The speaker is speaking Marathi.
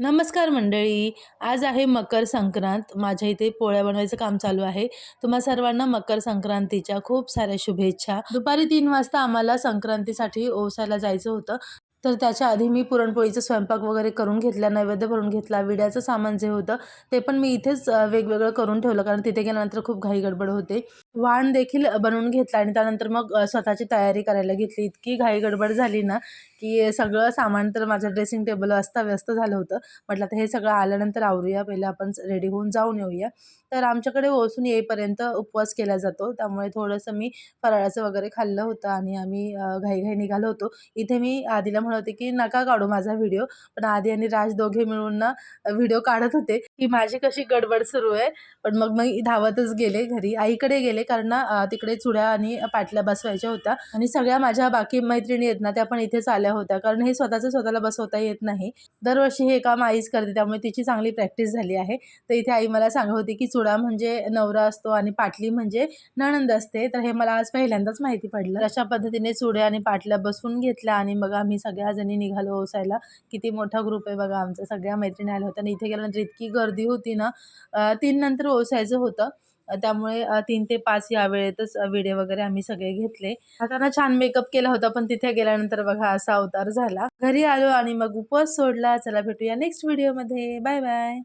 नमस्कार मंडळी. आज आहे मकर संक्रांत. माझ्या इथे पोळ्या बनवायचं काम चालू आहे. तुम्हा सर्वांना मकर संक्रांतीच्या खूप साऱ्या शुभेच्छा. दुपारी 3 वाजता आम्हाला संक्रांतीसाठी ओसायला जायचं होतं. तर त्याच्या आधी मी पुरणपोळीचा स्वयंपाक वगैरे करून घेतला, नैवेद्य भरून घेतला. विड्याचं सामान जे होतं ते पण मी इथेच वेगवेगळं करून ठेवलं, कारण तिथे गेल्यानंतर खूप घाई गडबड होते. वाण देखील बनवून घेतला आणि त्यानंतर मग स्वतःची तयारी करायला घेतली. इतकी घाई गडबड झाली ना, की सगळं सामान तर माझ्या ड्रेसिंग टेबल अस्ताव्यस्त झालं होतं. म्हटलं आता हे सगळं आल्यानंतर आवरूया, पहिलं आपण रेडी होऊन जाऊन येऊया. तर आमच्याकडे ओसून येईपर्यंत उपवास केला जातो. त्यामुळे थोडंसं मी फराळाचं वगैरे खाल्लं होतं आणि आम्ही घाई-घाई निघालो होतो. इथे मी आधीला म्हणत होते, की नका काढू माझा व्हिडिओ. पण आदी आणि राज दोघे मिळून ना व्हिडिओ काढत होते, की माझी कशी गडबड सुरू आहे. पण मग मी धावतच गेले घरी. आईकडे गेले, कारण ना तिकडे चुड्या आणि पाटल्या बसवायच्या होत्या आणि सगळ्या माझ्या बाकी मैत्रिणी आहेत ना, त्या पण इथेच आल्या होत्या. कारण हे स्वतःचं स्वतःला बसवता येत नाही. दरवर्षी हे काम आईच करते, त्यामुळे तिची चांगली प्रॅक्टिस झाली आहे. तर इथे आई मला सांगत होती, की चुडा म्हणजे नवरा असतो आणि पाटली म्हणजे नणंद असते. तर हे मला आज पहिल्यांदाच माहिती पडलं. अशा पद्धतीने चुड्या आणि पाटल्या बसवून घेतल्या आणि मग आम्ही सगळ्या जणी निघालो ओसायला. किती मोठा ग्रुप आहे बघा आमचा. सगळ्या मैत्रिणी आल्या होत्या आणि इथे गेल्यानंतर इतकी गर्दी होती ना, 3 नंतर ओसायचं होतं. त्यामुळे 3 ते 5 या वेळेतच विडे वगैरे आम्ही सगळे घेतले. आता ना छान मेकअप केला होता, पण तिथे गेल्यानंतर बघा असा अवतार झाला. घरी आलो आणि मग उपवास सोडला. चला भेटूया नेक्स्ट व्हिडिओमध्ये. Bye bye.